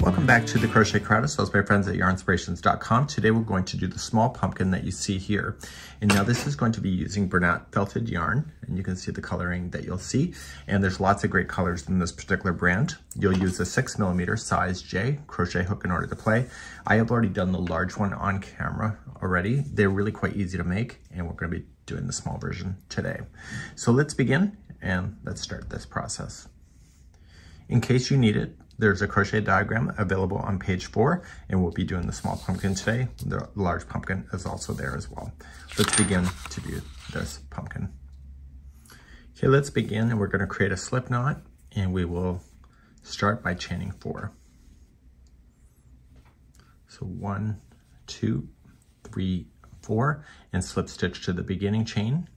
Welcome back to the Crochet Crowd. So it's my friends at Yarnspirations.com. Today we're going to do the small pumpkin that you see here. And now this is going to be using Bernat Felted yarn. And you can see the coloring that you'll see. And there's lots of great colors in this particular brand. You'll use a 6mm size J crochet hook in order to play. I have already done the large one on camera already. They're really quite easy to make. And we're going to be doing the small version today. So let's begin and let's start this process. In case you need it, there's a crochet diagram available on page 4, and we'll be doing the small pumpkin today. The large pumpkin is also there as well. Let's begin to do this pumpkin. Okay, let's begin, and we're going to create a slip knot, and we will start by chaining 4. So 1, 2, 3, 4, and slip stitch to the beginning chain.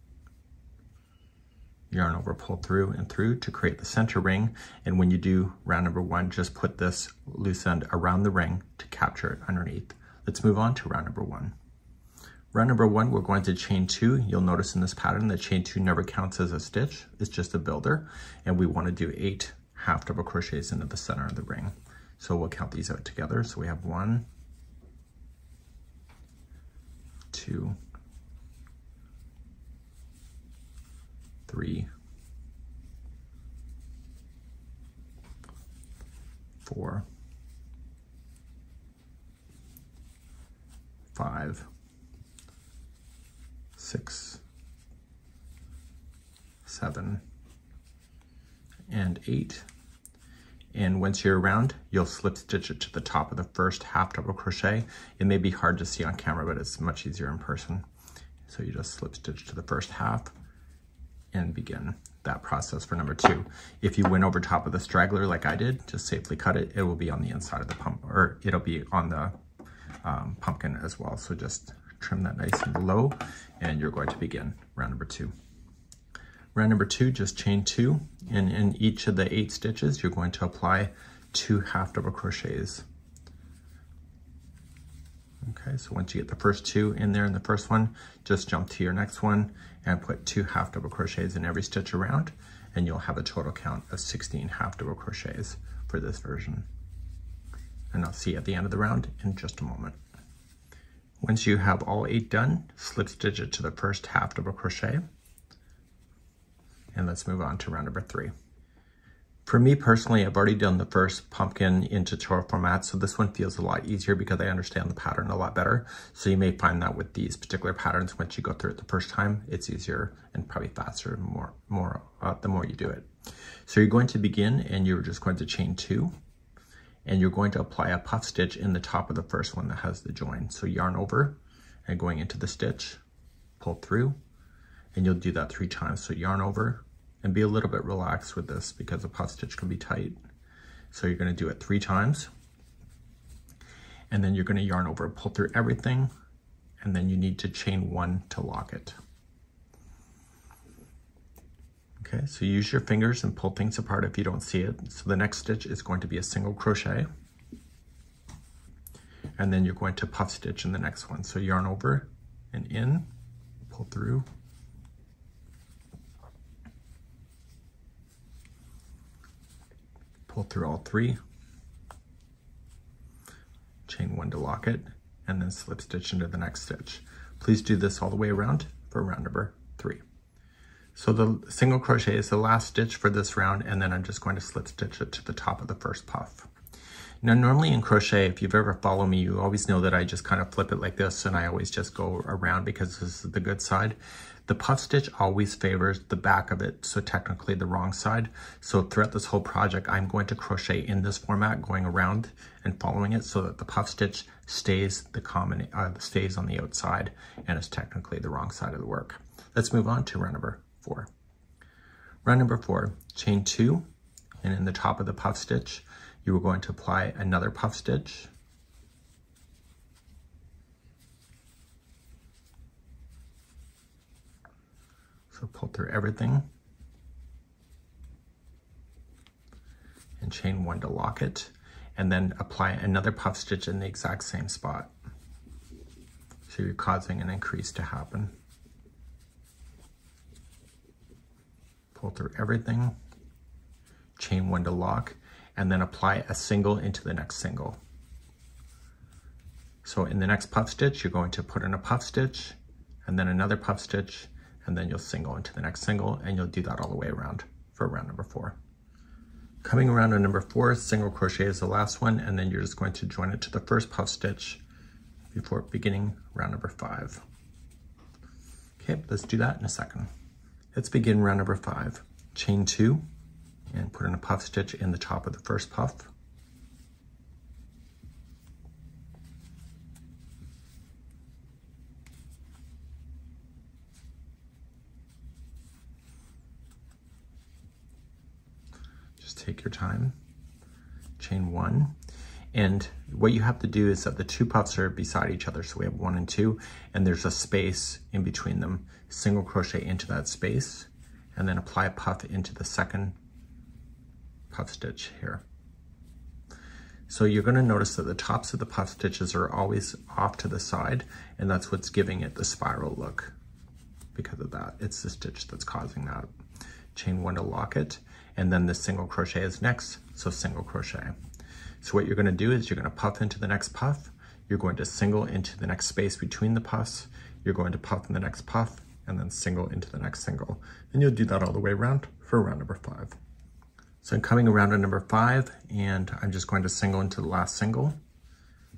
Yarn over, pull through and through to create the center ring. And when you do round number 1, just put this loose end around the ring to capture it underneath. Let's move on to round number 1. Round number 1, we're going to chain 2. You'll notice in this pattern that chain 2 never counts as a stitch. It's just a builder. And we want to do 8 half double crochets into the center of the ring. So we'll count these out together. So we have 1, 2, 3, 4, 5, 6, 7, and 8. And once you're around, you'll slip stitch it to the top of the first half double crochet. It may be hard to see on camera, but it's much easier in person. So you just slip stitch to the first half and begin that process for number 2. If you went over top of the straggler like I did, just safely cut it. It will be on the inside of the pump, or it'll be on the pumpkin as well. So just trim that nice and low, and you're going to begin round number 2. Round number 2, just chain 2, and in each of the 8 stitches, you're going to apply 2 half double crochets. Okay, so once you get the first 2 in there in the first one, just jump to your next one and put 2 half double crochets in every stitch around, and you'll have a total count of 16 half double crochets for this version. And I'll see you at the end of the round in just a moment. Once you have all 8 done, slip stitch it to the first half double crochet, and let's move on to round number 3. For me personally, I've already done the first pumpkin in tutorial format, so this one feels a lot easier because I understand the pattern a lot better. So you may find that with these particular patterns, once you go through it the first time, it's easier and probably faster the more you do it. So you're going to begin, and you're just going to chain 2, and you're going to apply a puff stitch in the top of the first one that has the join. So yarn over and going into the stitch, pull through, and you'll do that 3 times. So yarn over, and be a little bit relaxed with this because a puff stitch can be tight. So you're going to do it 3 times. And then you're going to yarn over, pull through everything, and then you need to chain 1 to lock it. Okay, so use your fingers and pull things apart if you don't see it. So the next stitch is going to be a single crochet. And then you're going to puff stitch in the next one. So yarn over and in, pull through, pull through all 3, chain 1 to lock it, and then slip stitch into the next stitch. Please do this all the way around for round number 3. So the single crochet is the last stitch for this round, and then I'm just going to slip stitch it to the top of the first puff. Now normally in crochet, if you've ever followed me, you always know that I just kind of flip it like this, and I always just go around because this is the good side. The puff stitch always favors the back of it, so technically the wrong side. So throughout this whole project, I'm going to crochet in this format, going around and following it so that the puff stitch stays stays on the outside and is technically the wrong side of the work. Let's move on to round number 4. Round number 4, chain 2, and in the top of the puff stitch, you are going to apply another puff stitch. So pull through everything and chain 1 to lock it, and then apply another puff stitch in the exact same spot. So you're causing an increase to happen. Pull through everything, chain 1 to lock, and then apply a single into the next single. So in the next puff stitch, you're going to put in a puff stitch and then another puff stitch, and then you'll single into the next single, and you'll do that all the way around for round number 4. Coming around on number 4, single crochet is the last one, and then you're just going to join it to the first puff stitch before beginning round number 5. Okay, let's do that in a second. Let's begin round number 5. Chain 2 and put in a puff stitch in the top of the first puff. Just take your time. Chain 1. And what you have to do is that the 2 puffs are beside each other. So we have 1 and 2, and there's a space in between them. Single crochet into that space, and then apply a puff into the second puff stitch here. So you're going to notice that the tops of the puff stitches are always off to the side, and that's what's giving it the spiral look. Because of that, it's the stitch that's causing that. Chain 1 to lock it, and then the single crochet is next, so single crochet. So what you're going to do is you're going to puff into the next puff, you're going to single into the next space between the puffs, you're going to puff in the next puff, and then single into the next single. And you'll do that all the way around for round number 5. So I'm coming around on number 5, and I'm just going to single into the last single,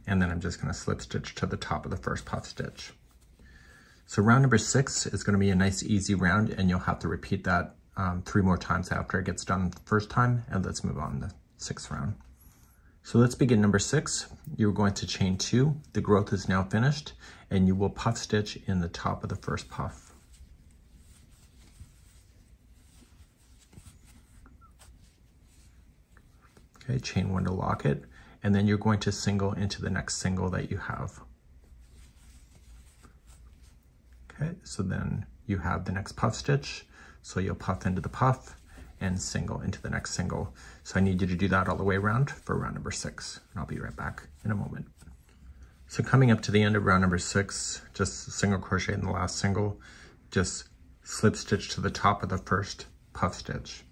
and then I'm just going to slip stitch to the top of the first puff stitch. So round number 6 is going to be a nice easy round, and you'll have to repeat that 3 more times after it gets done the first time, and let's move on to the 6th round. So let's begin number 6. You're going to chain 2. The growth is now finished, and you will puff stitch in the top of the first puff. Okay, chain 1 to lock it, and then you're going to single into the next single that you have. Okay, so then you have the next puff stitch, so you'll puff into the puff and single into the next single. So I need you to do that all the way around for round number 6, and I'll be right back in a moment. So coming up to the end of round number 6, just single crochet in the last single, just slip stitch to the top of the first puff stitch.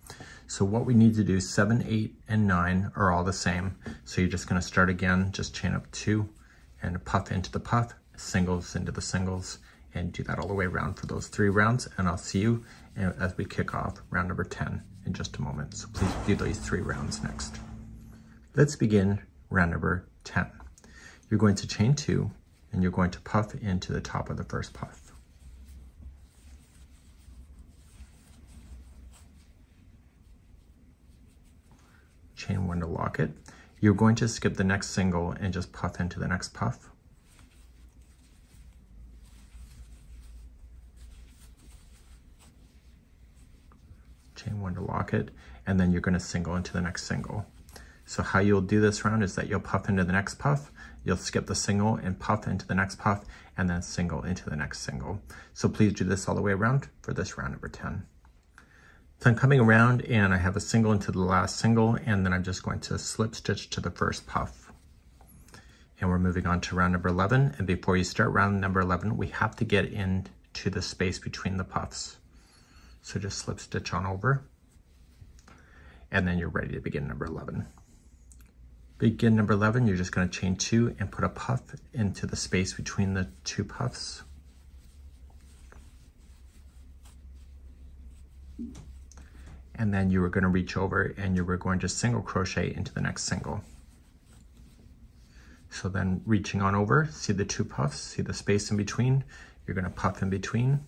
So what we need to do, 7, 8, and 9 are all the same. So you're just going to start again, just chain up 2 and puff into the puff, singles into the singles, and do that all the way around for those 3 rounds. And I'll see you as we kick off round number 10 in just a moment. So please do these 3 rounds next. Let's begin round number 10. You're going to chain 2, and you're going to puff into the top of the first puff. Chain 1 to lock it. You're going to skip the next single and just puff into the next puff. Chain 1 to lock it, and then you're going to single into the next single. So how you'll do this round is that you'll puff into the next puff, you'll skip the single and puff into the next puff, and then single into the next single. So please do this all the way around for this round number 10. So I'm coming around, and I have a single into the last single, and then I'm just going to slip stitch to the first puff. And we're moving on to round number 11, and before you start round number 11, we have to get into the space between the puffs. So just slip stitch on over, and then you're ready to begin number 11. Begin number 11, you're just going to chain 2 and put a puff into the space between the 2 puffs. And then you were going to reach over and you were going to single crochet into the next single. So then reaching on over, see the 2 puffs, see the space in between, you're going to puff in between.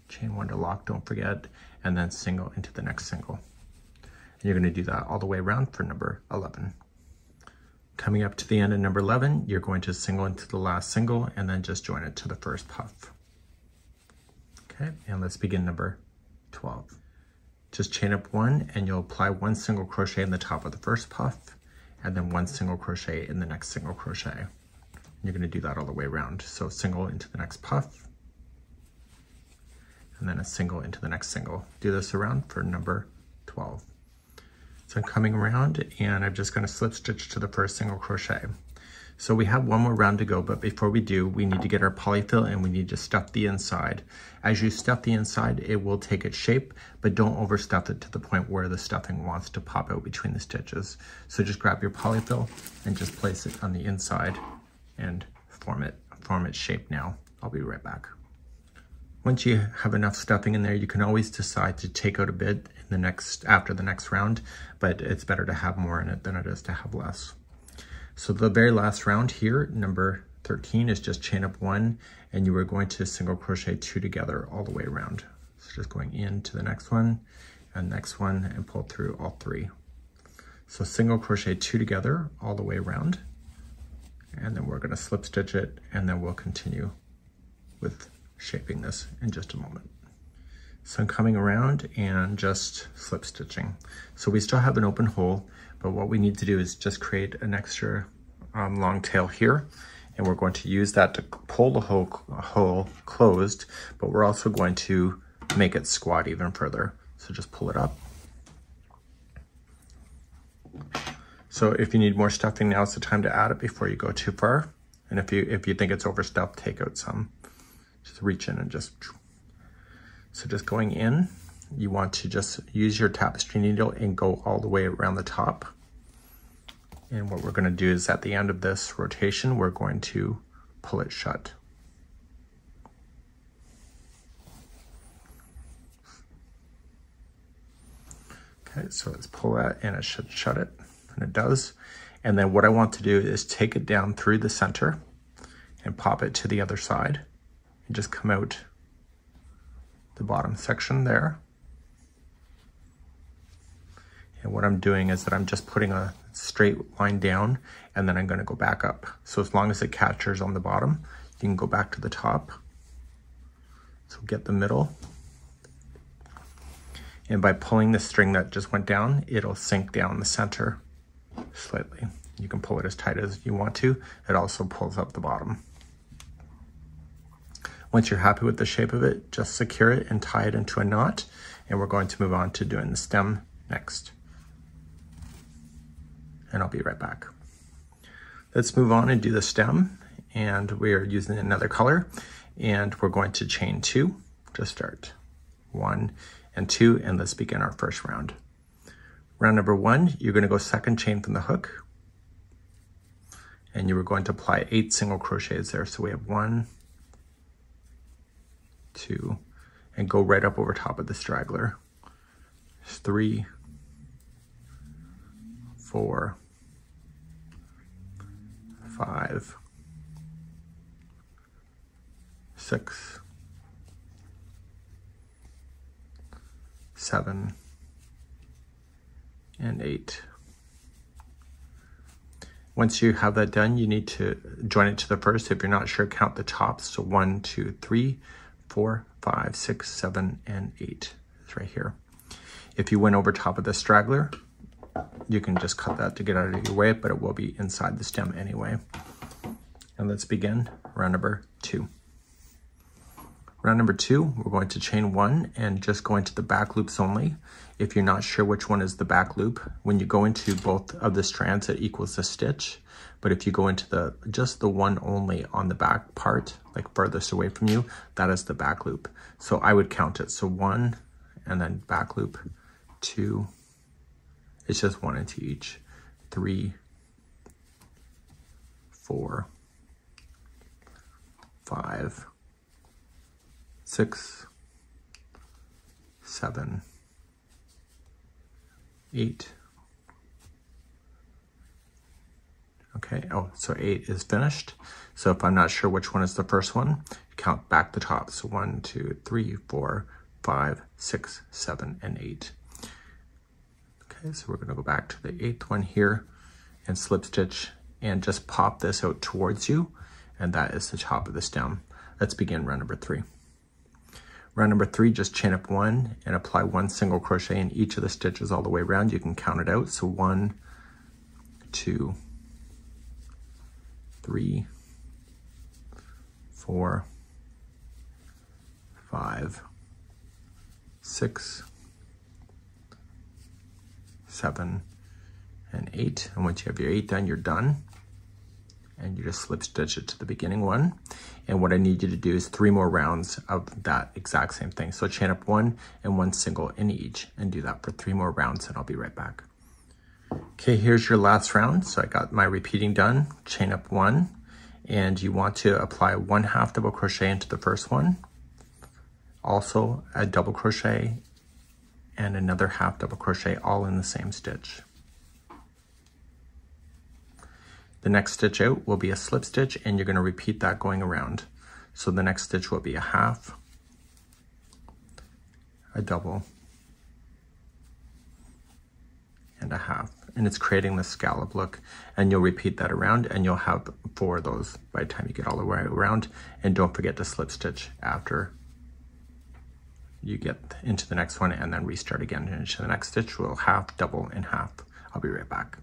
Chain 1 to lock, don't forget, and then single into the next single. And you're going to do that all the way around for number 11. Coming up to the end of number 11, you're going to single into the last single and then just join it to the first puff. Okay, and let's begin number 12. Just chain up 1 and you'll apply 1 single crochet in the top of the first puff and then 1 single crochet in the next single crochet. And you're going to do that all the way around. So single into the next puff and then a single into the next single. Do this around for number 12. So I'm coming around and I'm just going to slip stitch to the first single crochet. So we have one more round to go, but before we do, we need to get our polyfill and we need to stuff the inside. As you stuff the inside, it will take its shape, but don't overstuff it to the point where the stuffing wants to pop out between the stitches. So just grab your polyfill and just place it on the inside and form its shape now. I'll be right back. Once you have enough stuffing in there, you can always decide to take out a bit in after the next round, but it's better to have more in it than it is to have less. So the very last round here, number 13, is just chain up 1, and you are going to single crochet 2 together all the way around. So just going into the next one, and next one, and pull through all 3. So single crochet 2 together all the way around, and then we're going to slip stitch it, and then we'll continue with shaping this in just a moment. So I'm coming around and just slip stitching. So we still have an open hole, but what we need to do is just create an extra long tail here, and we're going to use that to pull the hole closed, but we're also going to make it squat even further. So just pull it up. So if you need more stuffing, now's the time to add it before you go too far. And if you think it's overstuffed, take out some. Just reach in and just, so just going in, you want to just use your tapestry needle and go all the way around the top. And what we're going to do is at the end of this rotation, we're going to pull it shut. Okay, so let's pull that and it should shut it, and it does. And then what I want to do is take it down through the center and pop it to the other side. And just come out the bottom section there. And what I'm doing is that I'm just putting a straight line down, and then I'm going to go back up. So as long as it captures on the bottom, you can go back to the top. So get the middle. And by pulling the string that just went down, it'll sink down the center slightly. You can pull it as tight as you want to. It also pulls up the bottom. Once you're happy with the shape of it, just secure it and tie it into a knot, and we're going to move on to doing the stem next. And I'll be right back. Let's move on and do the stem, and we are using another color, and we're going to chain 2 to start. 1 and 2, and let's begin our first round. Round number 1, you're going to go second chain from the hook, and you are going to apply 8 single crochets there. So we have 1, 2, and go right up over top of the straggler. 3, 4, 5, 6, 7, and 8. Once you have that done, you need to join it to the first. If you're not sure, count the tops. So 1, 2, 3, 4, 5, 6, 7, and 8. It's right here. If you went over top of the straggler, you can just cut that to get out of your way, but it will be inside the stem anyway. And let's begin round number 2. Round number 2, we're going to chain 1 and just go into the back loops only. If you're not sure which one is the back loop, when you go into both of the strands, it equals a stitch. But if you go into just the one only on the back part, like furthest away from you, that is the back loop. So I would count it. So 1, and then back loop, 2, it's just 1 into each, 3, 4, 5, 6, 7, 8. Okay, oh, so 8 is finished. So if I'm not sure which one is the first one, count back the top. So 1, 2, 3, 4, 5, 6, 7, and 8. Okay, so we're gonna go back to the 8th one here and slip stitch and just pop this out towards you, and that is the top of the stem. Let's begin round number 3. Round number 3, just chain up 1 and apply 1 single crochet in each of the stitches all the way around. You can count it out. So 1, 2, 3, 4, 5, 6, 7, and 8. And once you have your 8 done, you're done. and you just slip stitch it to the beginning one. And what I need you to do is 3 more rounds of that exact same thing. So chain up 1 and 1 single in each, and do that for 3 more rounds, and I'll be right back. Okay, here's your last round. So I got my repeating done. Chain up 1, and you want to apply 1/2 double crochet into the first one. Also a double crochet and another 1/2 double crochet, all in the same stitch. The next stitch out will be a slip stitch, and you're going to repeat that going around. So the next stitch will be a 1/2, a double, and a 1/2. And it's creating the scallop look, and you'll repeat that around, and you'll have 4 of those by the time you get all the way around. And don't forget to slip stitch after you get into the next one, and then restart again. And into the next stitch, we'll 1/2, double, and 1/2. I'll be right back.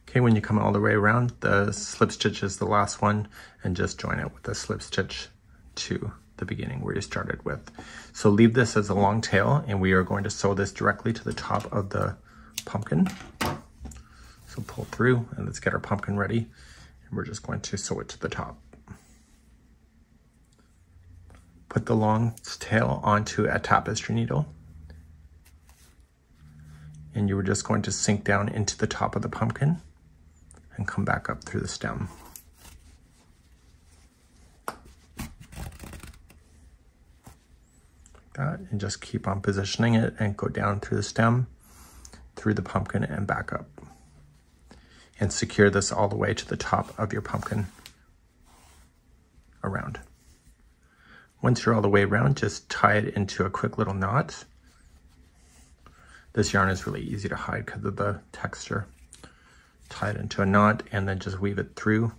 Okay, when you come all the way around, the slip stitch is the last one, and just join it with a slip stitch to the beginning where you started with. So leave this as a long tail, and we are going to sew this directly to the top of the pumpkin. So pull through, and let's get our pumpkin ready, and we're just going to sew it to the top. Put the long tail onto a tapestry needle, and you were just going to sink down into the top of the pumpkin and come back up through the stem. Like that, and just keep on positioning it and go down through the stem, through the pumpkin, and back up. And secure this all the way to the top of your pumpkin around. Once you're all the way around, just tie it into a quick little knot. This yarn is really easy to hide because of the texture. Tie it into a knot, and then just weave it through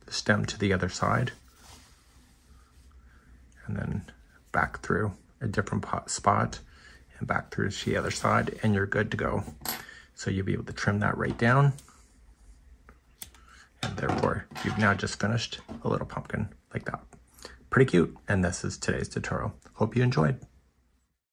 the stem to the other side, and then back through a different spot, and back through to the other side, and you're good to go. So you'll be able to trim that right down, and therefore you've now just finished a little pumpkin like that. Pretty cute, and this is today's tutorial. Hope you enjoyed.